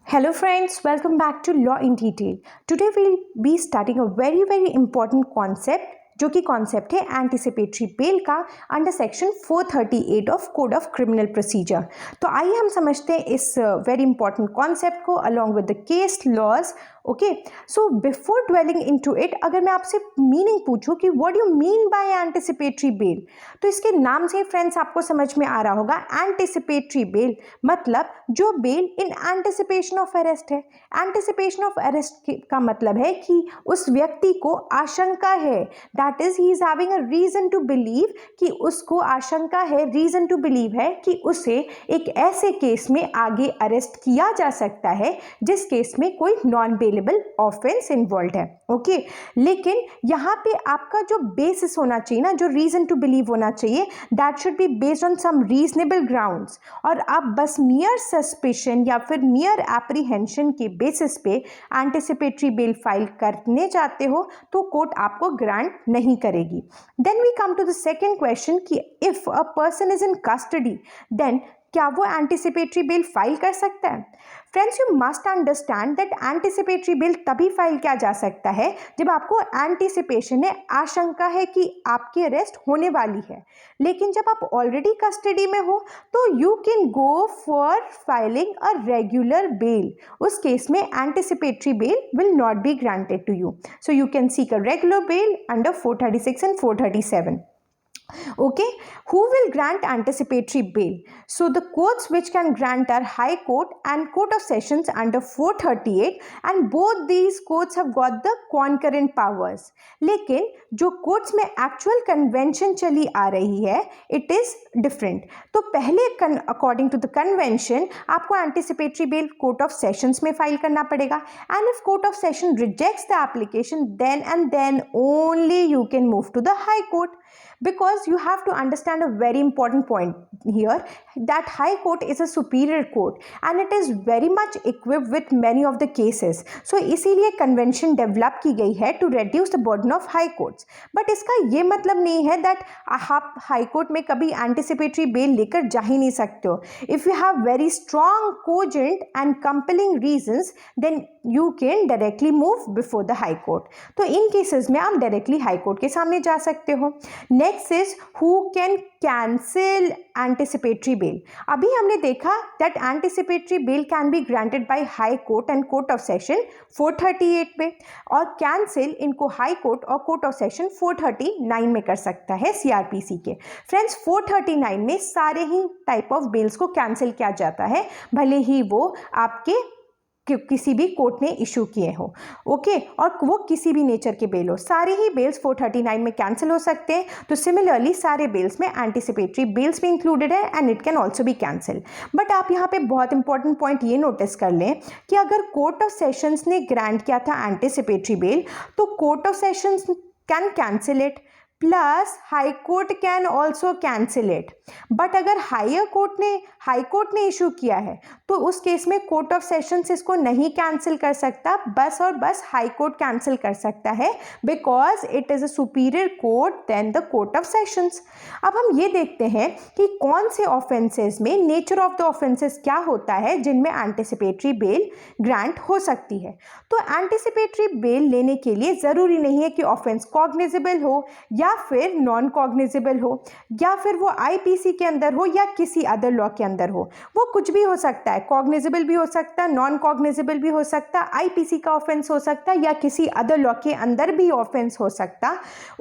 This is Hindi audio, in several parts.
Hello friends, welcome back to Law in Detail. Today we'll be studying a very important concept जो कि कॉन्सेप्ट है एंटिसिपेटरी बेल का under section 438 of code of criminal procedure. तो आइए हम समझते हैं इस वेरी इंपॉर्टेंट कॉन्सेप्ट को along with the case laws. Okay, so before dwelling into it, अगर मैं आपसे मीनिंग पूछूं कि what you mean by anticipatory bail, तो इसके नाम से फ्रेंड्स आपको समझ में आ रहा होगा। एंटिसिपेटरी बेल मतलब जो bail in anticipation of arrest है। एंटिसिपेशन ऑफ अरेस्ट का मतलब है कि उस व्यक्ति को आशंका है, that is he is having a reason to believe, कि उसको आशंका है, रीजन टू बिलीव है कि उसे एक ऐसे केस में आगे अरेस्ट किया जा सकता है जिस केस में कोई नॉन बेलेबल ऑफेंस इन्वॉल्व है। ओके, लेकिन यहाँ पे आपका जो बेसिस होना चाहिए ना, जो रीजन टू बिलीव होना चाहिए, that should be based on some reasonable grounds. और आप बस मियर सस्पिशन या फिर मियर एप्रीहेंशन के बेसिस पे एंटिसिपेटरी बेल फाइल करने चाहते हो तो कोर्ट आपको ग्रांट नहीं करेगी। Then we come to the second question कि if a person is in custody, then क्या वो एंटिसिपेटरी बेल फाइल कर सकता है? Friends, you must understand that anticipatory bail तभी फाइल किया जा सकता है जब आपको एंटिसिपेशन है, आशंका है कि आपकी अरेस्ट होने वाली है। लेकिन जब आप ऑलरेडी कस्टडी में हो तो you can go for filing a regular bail. उस केस में anticipatory bail will not be granted to you, so you can seek a regular bail under 436 and 437. Okay, who will grant anticipatory bail? So the courts which can grant are High Court and Court of Sessions under 438, and both these courts have got the concurrent powers. लेकिन जो courts में actual convention चली आ रही है, it is different. तो पहले according to the convention आपको anticipatory bail Court of Sessions में फाइल करना पड़ेगा, and if Court of Session rejects the application, then and then only you can move to the High Court. Because you have to understand a very important point here, that High Court is a superior court and it is very much equipped with many of the cases. So इसीलिए convention develop की गई है to reduce the burden of high courts. But इसका ये मतलब नहीं है that आप high court में कभी anticipatory bail लेकर जा ही नहीं सकते हो. If you have very strong, cogent and compelling reasons, then you can directly move before the high court. तो इन cases में आप directly high court के सामने जा सकते हो. Next is who can cancel anticipatory bail. अभी हमने देखा that anticipatory bail can be granted by High Court and Court of Session 438 में, और cancel इनको High Court और Court of Session 439 में कर सकता है CRPC के। Friends, 439 में सारे ही टाइप ऑफ बेल्स को कैंसिल किया जाता है, भले ही वो आपके किसी भी कोर्ट ने इशू किए हो। ओके, और वो किसी भी नेचर के बेल हो, सारे ही बेल्स 439 में कैंसिल हो सकते हैं। तो सिमिलरली सारे बेल्स में एंटिसिपेटरी बेल्स भी इंक्लूडेड है and it can also be cancel. But आप यहाँ पे बहुत इंपॉर्टेंट पॉइंट ये नोटिस कर लें कि अगर कोर्ट ऑफ सेशंस ने ग्रांट किया था एंटिसिपेटरी बेल, तो court of sessions can cancel it, plus high court can also cancel it. But अगर हाई कोर्ट ने इशू किया है तो उस केस में कोर्ट ऑफ सेशंस इसको नहीं कैंसिल कर सकता, बस और बस हाई कोर्ट कैंसिल कर सकता है, because it is a superior court then the court of sessions. अब हम ये देखते हैं कि कौन से ऑफेंसेस में, नेचर ऑफ द ऑफेंसेस क्या होता है जिनमें एंटिसिपेटरी बेल ग्रांट हो सकती है। तो एंटिसिपेटरी बेल लेने के लिए ज़रूरी नहीं है कि ऑफेंस कॉग्निजेबल हो या फिर नॉन कॉग्निजेबल हो, या फिर वो आईपीसी के अंदर हो या किसी अदर लॉ के अंदर हो। वो कुछ भी हो सकता है, कॉग्निजेबल भी हो सकता है, नॉन कॉग्निजेबल भी हो सकता है, आईपीसी का ऑफेंस हो सकता है या किसी अदर लॉ के अंदर भी ऑफेंस हो सकता।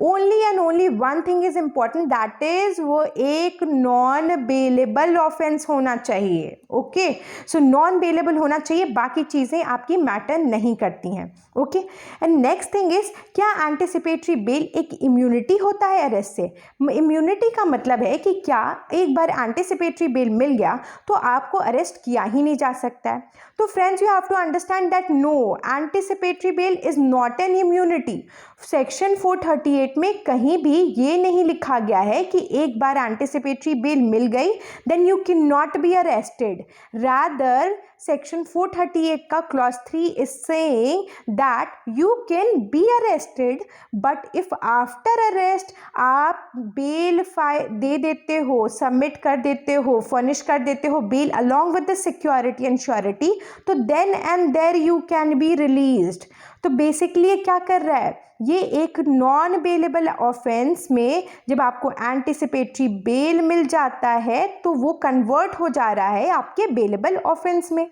Only and only one thing is important, that is वो एक नॉन बेलेबल ऑफेंस होना चाहिए। ओके, सो नॉन बेलेबल होना चाहिए, बाकी चीज़ें आपकी मैटर नहीं करती हैं। Okay, and next thing is, क्या एंटिसिपेटरी बेल एक इम्यूनिटी होता है अरेस्ट से? इम्यूनिटी का मतलब है कि क्या एक बार एंटिसिपेटरी बेल मिल गया तो आपको अरेस्ट किया ही नहीं जा सकता है? तो friends, you have to understand that no, anticipatory bail is not an immunity. Section 438 में कहीं भी ये नहीं लिखा गया है कि एक बार एंटिसिपेटरी बेल मिल गई then you can not be arrested. Rather section 438 का clause 3 is saying that you can be arrested, but if after arrest arrest आप बेल दे देते हो, सबमिट कर देते हो, फर्निश कर देते हो bail along with the security and surety, तो then and there you can be released. तो बेसिकली ये क्या कर रहा है, ये एक नॉन बेलेबल ऑफेंस में जब आपको एंटिसिपेटरी बेल मिल जाता है तो वो कन्वर्ट हो जा रहा है आपके बेलेबल ऑफेंस में।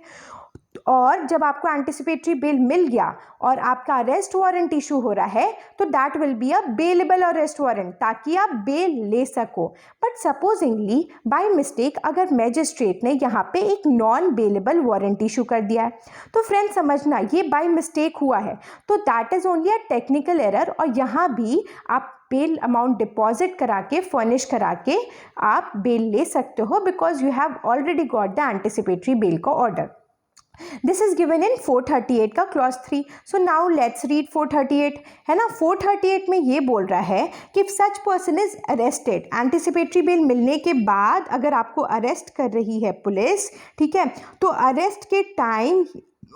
और जब आपको एंटिसिपेटरी बेल मिल गया और आपका अरेस्ट वारंट इशू हो रहा है तो that will be a bailable arrest warrant, ताकि आप बेल ले सको। बट सपोजिंगली बाय मिस्टेक अगर मैजिस्ट्रेट ने यहाँ पे एक नॉन बेलेबल वारंट इशू कर दिया है, तो फ्रेंड्स समझना ये बाय मिस्टेक हुआ है, तो that is only a technical error. और यहाँ भी आप बेल अमाउंट डिपॉजिट करा के, फर्निश करा के आप बेल ले सकते हो, because you have already got the anticipatory bail का order. This is given in 438 का clause 3. So now let's read 438, है ना। 438 में ये बोल रहा है कि if such person is arrested, anticipatory bell मिलने के बाद अगर आपको अरेस्ट कर रही है पुलिस, ठीक है, तो अरेस्ट के टाइम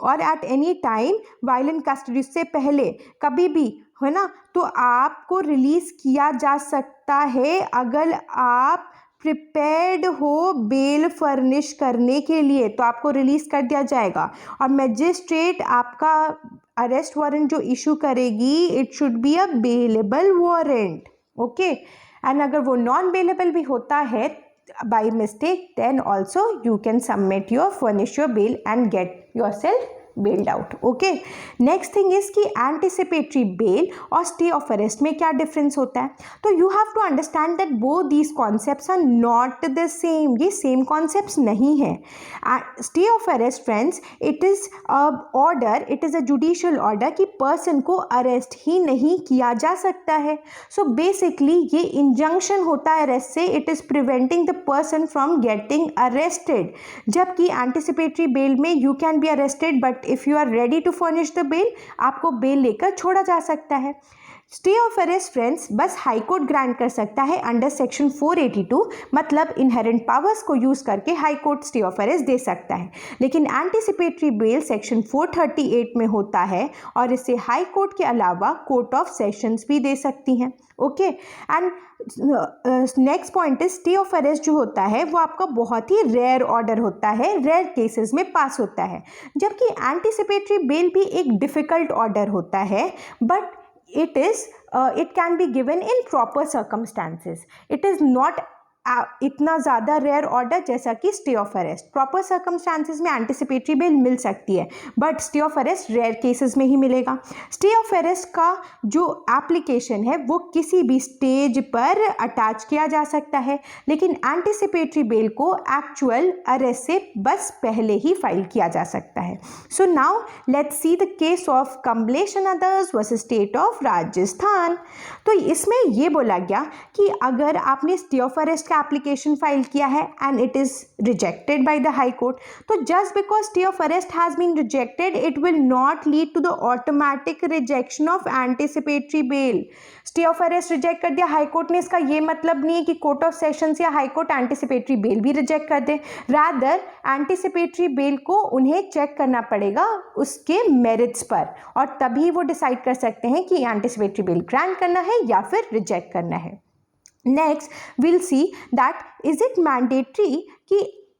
और at any time while in custody, से पहले कभी भी, है ना, तो आपको रिलीज किया जा सकता है अगर आप प्रिपेयर्ड हो बेल फर्निश करने के लिए, तो आपको रिलीज कर दिया जाएगा। और मैजिस्ट्रेट आपका अरेस्ट वारंट जो इशू करेगी, it should be a bailable warrant, okay. And अगर वो नॉन बेलेबल भी होता है by mistake, then also you can submit your furnish your bail and get yourself bailed out, okay. Next thing is कि एंटिसिपेटरी बेल और स्टे ऑफ अरेस्ट में क्या डिफरेंस होता है। तो you have to understand that both these concepts are not the same, ये सेम कॉन्सेप्ट्स नहीं है। Stay of arrest friends, it is order, it is a judicial order कि पर्सन को अरेस्ट ही नहीं किया जा सकता है। सो बेसिकली ये इंजंक्शन होता है अरेस्ट से, it is preventing the person from getting arrested. जबकि एंटिसिपेटरी बेल में you can be arrested, but if you are ready to furnish the bail, आपको बेल लेकर छोड़ा जा सकता है। स्टे ऑफ अरेस्ट फ्रेंड्स बस हाई कोर्ट ग्रांट कर सकता है अंडर सेक्शन 482, मतलब इनहेरेंट पावर्स को यूज करके high court stay of arrest दे सकता है। लेकिन एंटिसिपेटरी बेल सेक्शन 438 में होता है और इसे हाई कोर्ट के अलावा कोर्ट ऑफ सेशंस भी दे सकती हैं, okay. And next point is stay of arrest जो होता है वो आपका बहुत ही रेयर ऑर्डर होता है, रेयर केसेस में पास होता है। जबकि एंटिसिपेटरी बेल भी एक डिफिकल्ट ऑर्डर होता है, but it can be given in proper circumstances. It is not इतना ज़्यादा रेयर ऑर्डर जैसा कि stay of arrest. Proper circumstances में एंटिसिपेटरी बेल मिल सकती है, but stay of arrest rare cases में ही मिलेगा। स्टे ऑफ अरेस्ट का जो एप्लीकेशन है वो किसी भी स्टेज पर अटैच किया जा सकता है, लेकिन एंटिसिपेटरी बेल को एक्चुअल अरेस्ट से बस पहले ही फाइल किया जा सकता है। So now let's see the case of Kamlesh and others versus state of Rajasthan. तो इसमें ये बोला गया कि अगर आपने stay of arrest application file किया है and it is rejected by the high court, तो just because stay of arrest has been rejected it will not lead to the automatic rejection of anticipatory bell. Stay of arrest reject कर दिया हाई कोर्ट ने, इसका ये मतलब नहीं है कि कोर्ट ऑफ सेशंस या हाई कोर्ट एंटिसिपेटरी बेल भी रिजेक्ट कर दे। रादर एंटिसिपेटरी बेल को उन्हें चेक करना पड़ेगा उसके मेरिट्स पर, और तभी वो डिसाइड कर सकते हैं कि एंटिसिपेटरी बेल ग्रांट करना है या फिर रिजेक्ट करना है। Next we'll see that is it mandatory कि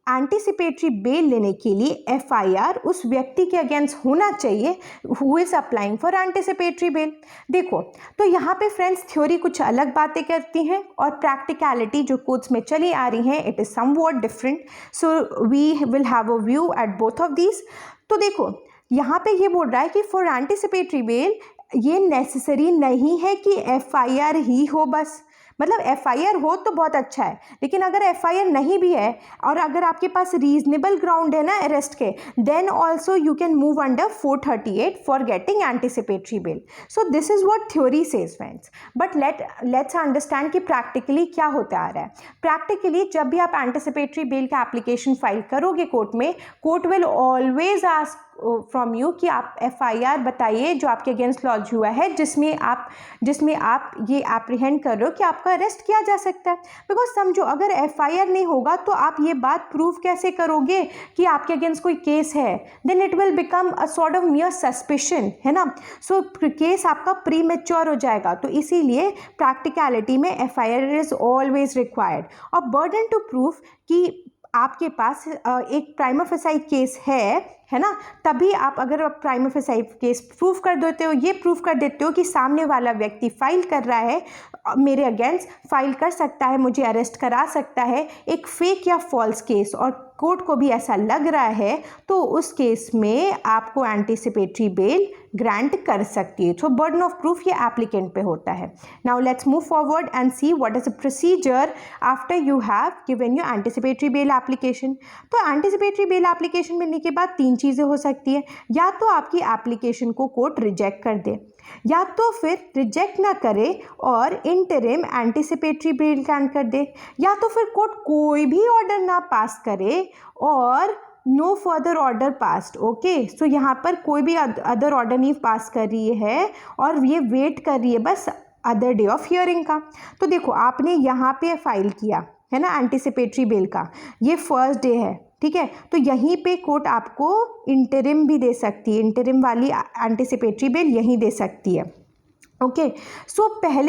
एंटिसिपेटरी बेल लेने के लिए FIR उस व्यक्ति के अगेंस्ट होना चाहिए who is applying for anticipatory bell. देखो तो यहाँ पे फ्रेंड्स थ्योरी कुछ अलग बातें करती हैं और प्रैक्टिकलिटी जो कोर्ट्स में चली आ रही हैं it is somewhat different, so we will have a view at both of these. तो देखो यहाँ पे ये बोल रहा है कि फॉर एंटिसिपेटरी बेल ये नेसेसरी नहीं है कि FIR ही हो बस, मतलब FIR हो तो बहुत अच्छा है, लेकिन अगर FIR नहीं भी है और अगर आपके पास रीजनेबल ग्राउंड है ना अरेस्ट के, then also you can move under 438 for getting anticipatory bail. So this is what theory says friends, but let's understand कि प्रैक्टिकली क्या होता आ रहा है। प्रैक्टिकली जब भी आप एंटिसिपेटरी बेल का एप्लीकेशन फाइल करोगे कोर्ट में, court will always ask from you कि आप FIR बताइए जो आपके अगेंस्ट लॉन्च हुआ है, जिसमें आप ये एप्रीहेंड कर रहे हो कि आपका अरेस्ट किया जा सकता है। बिकॉज समझो अगर FIR नहीं होगा तो आप ये बात प्रूव कैसे करोगे कि आपके अगेंस्ट कोई केस है? Then it will become a sort of mere suspicion, है ना। सो केस आपका प्री मैच्योर हो जाएगा। तो इसीलिए प्रैक्टिकलिटी में FIR इज ऑलवेज रिक्वायर्ड। और बर्डन टू प्रूफ कि आपके पास एक प्राइमा फेसाई केस है ना, तभी आप अगर प्राइमा फेसाई केस प्रूफ कर देते हो, ये प्रूफ कर देते हो कि सामने वाला व्यक्ति फाइल कर रहा है मेरे अगेंस्ट, फाइल कर सकता है, मुझे अरेस्ट करा सकता है, एक फेक या फॉल्स केस, और कोर्ट को भी ऐसा लग रहा है, तो उस केस में आपको एंटीसिपेटरी बेल ग्रांट कर सकती है। तो बर्डन ऑफ प्रूफ ये एप्लीकेंट पे होता है। Now let's move forward and see what is the procedure after you have given your anticipatory bail application. तो एंटीसिपेटरी बेल एप्लीकेशन मिलने के बाद 3 चीज़ें हो सकती है। या तो आपकी एप्लीकेशन को कोर्ट रिजेक्ट कर दे, या तो फिर रिजेक्ट ना करे और इंटरिम एंटीसिपेटरी बेल ग्रांट कर दे, या तो फिर कोर्ट कोई भी ऑर्डर ना पास करे और no further order passed. Okay, so यहाँ पर कोई भी अदर ऑर्डर नहीं पास कर रही है और ये वेट कर रही है बस अदर डे ऑफ हियरिंग का। तो देखो आपने यहाँ पे फाइल किया है ना एंटीसिपेटरी बेल का, ये फर्स्ट डे है, ठीक है। तो यहीं पे कोर्ट आपको इंटरिम भी दे सकती है, इंटरिम वाली एंटीसिपेटरी बेल यहीं दे सकती है। ओके, सो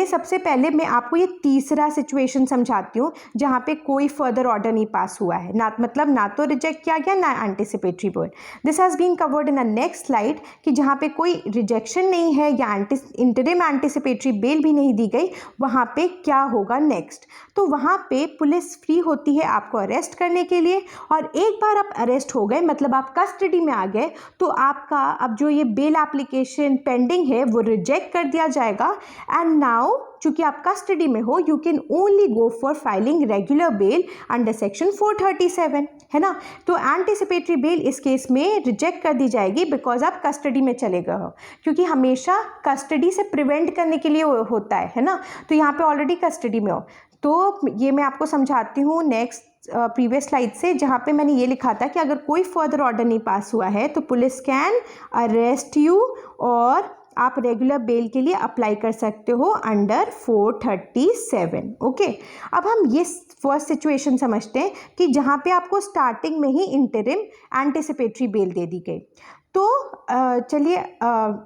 सबसे पहले मैं आपको ये तीसरा सिचुएशन समझाती हूँ जहाँ पे कोई फर्दर ऑर्डर नहीं पास हुआ है, ना मतलब ना तो रिजेक्ट किया गया ना anticipatory bail. This has been covered in a next slide कि जहाँ पे कोई रिजेक्शन नहीं है या इंटरिम एंटीसिपेटरी बेल भी नहीं दी गई, वहाँ पे क्या होगा नेक्स्ट। तो वहाँ पे पुलिस फ्री होती है आपको अरेस्ट करने के लिए, और एक बार आप अरेस्ट हो गए मतलब आप कस्टडी में आ गए, तो आपका अब जो ये बेल एप्लीकेशन पेंडिंग है वो रिजेक्ट कर दिया जाएगा। एंड नाउ चूंकि आप कस्टडी में हो, you can only go for filing regular bail under section 437, है ना। तो एंटीसिपेटरी बेल इस केस में रिजेक्ट कर दी जाएगी बिकॉज आप कस्टडी में चले गए हो, क्योंकि हमेशा कस्टडी से प्रिवेंट करने के लिए होता है ना। तो यहाँ पे ऑलरेडी कस्टडी में हो। तो ये मैं आपको समझाती हूँ नेक्स्ट प्रीवियस स्लाइड से, जहाँ पे मैंने ये लिखा था कि अगर कोई फर्दर ऑर्डर नहीं पास हुआ है तो पुलिस कैन अरेस्ट यू और आप रेगुलर बेल के लिए अप्लाई कर सकते हो अंडर 437। ओके, अब हम ये फर्स्ट सिचुएशन समझते हैं कि जहाँ पे आपको स्टार्टिंग में ही इंटरिम एंटीसिपेटरी बेल दे दी गई। तो चलिए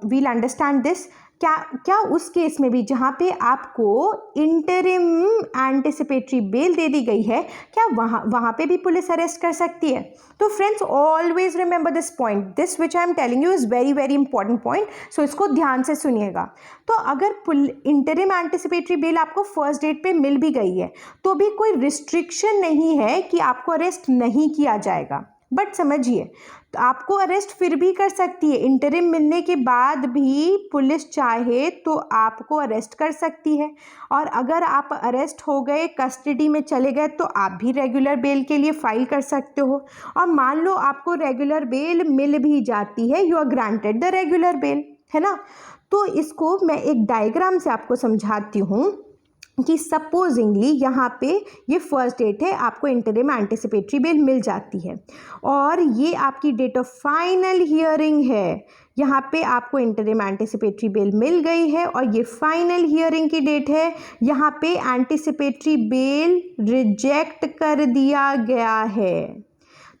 वील अंडरस्टैंड दिस। क्या उस केस में भी जहाँ पे आपको इंटरिम एंटीसिपेटरी बेल दे दी गई है, क्या वहाँ पे भी पुलिस अरेस्ट कर सकती है? तो friends always remember this point, this which I am telling you is very very important point, so इसको ध्यान से सुनिएगा। तो अगर इंटरिम एंटीसिपेटरी बेल आपको फर्स्ट डेट पे मिल भी गई है तो भी कोई रिस्ट्रिक्शन नहीं है कि आपको अरेस्ट नहीं किया जाएगा। बट समझिए, तो आपको अरेस्ट फिर भी कर सकती है, इंटरिम मिलने के बाद भी पुलिस चाहे तो आपको अरेस्ट कर सकती है। और अगर आप अरेस्ट हो गए, कस्टडी में चले गए, तो आप भी रेगुलर बेल के लिए फाइल कर सकते हो। और मान लो आपको रेगुलर बेल मिल भी जाती है, you are granted the regular bail, है ना। तो इसको मैं एक डायग्राम से आपको समझाती हूँ कि सपोजिंगली यहाँ पे ये फर्स्ट डेट है, आपको इंटरिम एंटीसिपेटरी बेल मिल जाती है और ये आपकी डेट ऑफ फाइनल हियरिंग है। यहाँ पे आपको इंटरिम एंटीसिपेटरी बेल मिल गई है और ये फाइनल हियरिंग की डेट है। यहाँ पे एंटीसिपेटरी बेल रिजेक्ट कर दिया गया है।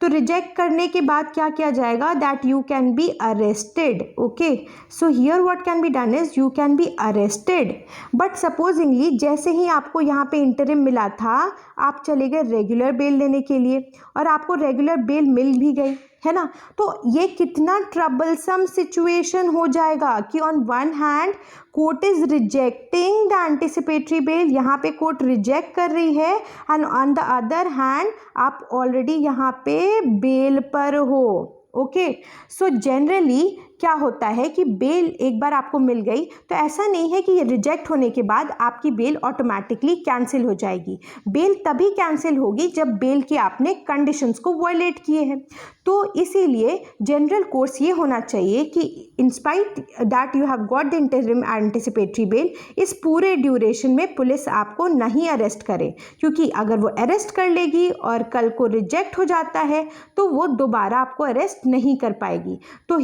तो रिजेक्ट करने के बाद क्या किया जाएगा, that you can be arrested. Okay, so here what can be done is you can be arrested. But supposedly जैसे ही आपको यहाँ पे इंटरिम मिला था, आप चले गए रेगुलर बेल लेने के लिए और आपको रेगुलर बेल मिल भी गई, है ना। तो ये कितना ट्रबलसम सिचुएशन हो जाएगा कि on one hand court is rejecting the anticipatory bail, यहाँ पे कोर्ट रिजेक्ट कर रही है, and on the other hand आप ऑलरेडी यहाँ पे बेल पर हो। ओके, सो जनरली क्या होता है कि बेल एक बार आपको मिल गई तो ऐसा नहीं है कि ये रिजेक्ट होने के बाद आपकी बेल ऑटोमेटिकली कैंसिल हो जाएगी। बेल तभी कैंसिल होगी जब बेल के आपने कंडीशंस को वायलेट किए हैं। तो इसीलिए जनरल कोर्स ये होना चाहिए कि in spite that you have got the interim anticipatory bell, इस पूरे ड्यूरेशन में पुलिस आपको नहीं अरेस्ट करे, क्योंकि अगर वो अरेस्ट कर लेगी और कल को रिजेक्ट हो जाता है तो वो दोबारा आपको अरेस्ट नहीं कर पाएगी। तो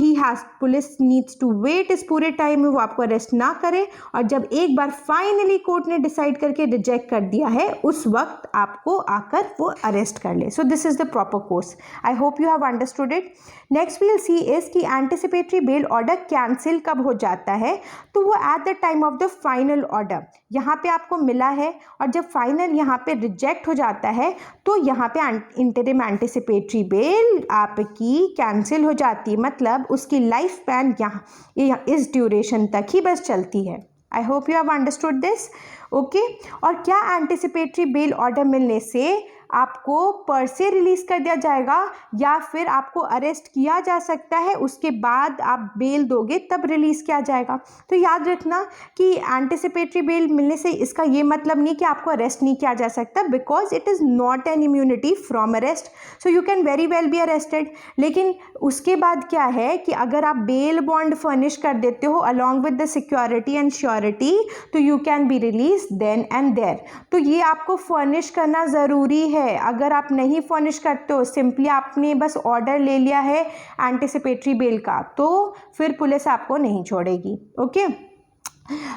पुलिस नीड्स टू वेट इस पूरे टाइम में वो आपको अरेस्ट ना करे, और जब एक बार फाइनली कोर्ट ने डिसाइड करके रिजेक्ट कर दिया है उस वक्त आपको आकर वो अरेस्ट कर ले। So this is the proper course. I hope you have understood it. Next we'll see is कि एंटिसिपेटरी बेल ऑर्डर कैंसिल कब हो जाता है, तो वो at the time of the final order, यहाँ पे आपको मिला है और जब फाइनल यहाँ पे रिजेक्ट हो जाता है तो यहाँ पे इंटरिम एंटिसिपेटरी बेल आपकी कैंसिल हो जाती है, मतलब उसकी लाइफ स्पैन यहाँ इस ड्यूरेशन तक ही बस चलती है। आई hope you have understood this. Okay, और क्या एंटिसिपेटरी बेल ऑर्डर मिलने से आपको पर से रिलीज़ कर दिया जाएगा या फिर आपको अरेस्ट किया जा सकता है, उसके बाद आप बेल दोगे तब रिलीज़ किया जाएगा। तो याद रखना कि एंटिसिपेटरी बेल मिलने से इसका ये मतलब नहीं कि आपको अरेस्ट नहीं किया जा सकता, because it is not an immunity from arrest, so you can very well be arrested. लेकिन उसके बाद क्या है कि अगर आप बेल बॉन्ड फर्निश कर देते हो along with the security and surety, तो you can be release then and there. तो ये आपको फर्निश करना ज़रूरी है। अगर आप नहीं फर्निश करते हो, सिंपली आपने बस ऑर्डर ले लिया है एंटिसिपेटरी बेल का, तो फिर पुलिस आपको नहीं छोड़ेगी। ओके,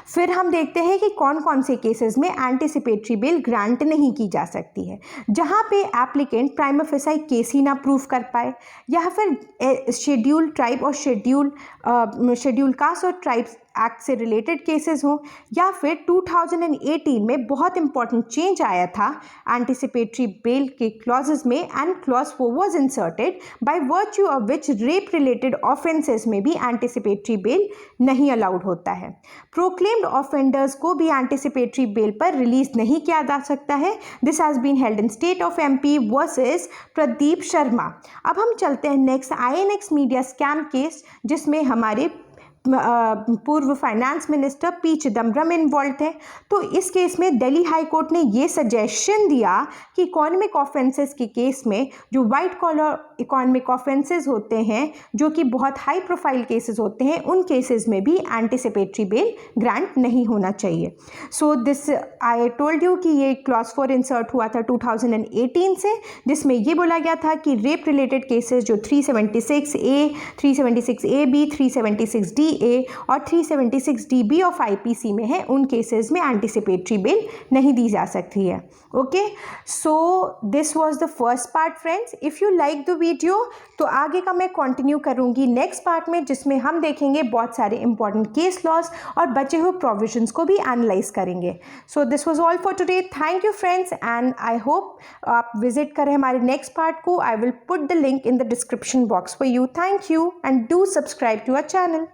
फिर हम देखते हैं कि कौन कौन से केसेस में एंटिसिपेटरी बेल ग्रांट नहीं की जा सकती है। जहां पे एप्लीकेंट प्राइमा फेसाई केस ही ना प्रूव कर पाए, या फिर शेड्यूल ट्राइब और शेड्यूल कास्ट और ट्राइब्स एक्ट से रिलेटेड केसेस हों, या फिर 2018 में बहुत इंपॉर्टेंट चेंज आया था एंटिसिपेटरी बेल के क्लॉजेस में, and clause 4 was inserted by virtue of which rape related offences में भी एंटिसिपेटरी बेल नहीं अलाउड होता है। प्रोक्लेम्ड ऑफेंडर्स को भी एंटिसिपेटरी बेल पर रिलीज नहीं किया जा सकता है। This has been held in state of MP versus Pradeep Sharma. अब हम चलते हैं next INX media scam case, जिसमें हमारे पूर्व finance minister P Chidambaram involve थे। तो इस केस में दिल्ली हाई कोर्ट ने ये सजेशन दिया कि इकोनॉमिक ऑफेंसेस के केस में, जो वाइट कॉलर इकोनॉमिक ऑफेंसेस होते हैं, जो कि बहुत हाई प्रोफाइल केसेस होते हैं, उन केसेस में भी एंटिसिपेटरी बेल ग्रांट नहीं होना चाहिए। So this I told you कि ये क्लॉज 4 इंसर्ट हुआ था 2018 से, जिसमें ये बोला गया था कि रेप रिलेटेड केसेस जो 376A, 376AB, 376D और 376DB ऑफ IPC में है, उन केसेस में एंटिसिपेटरी बेल नहीं दी जा सकती है। Okay, so this was the first part friends. If you like the video तो आगे का मैं कंटिन्यू करूंगी नेक्स्ट पार्ट में, जिसमें हम देखेंगे बहुत सारे इंपॉर्टेंट केस लॉज और बचे हुए प्रोविजंस को भी एनालाइज करेंगे। So this was all for today. Thank you friends, and I hope आप विजिट करें हमारे नेक्स्ट पार्ट को। I will put the link in the description box for you. Thank you and do subscribe to our channel.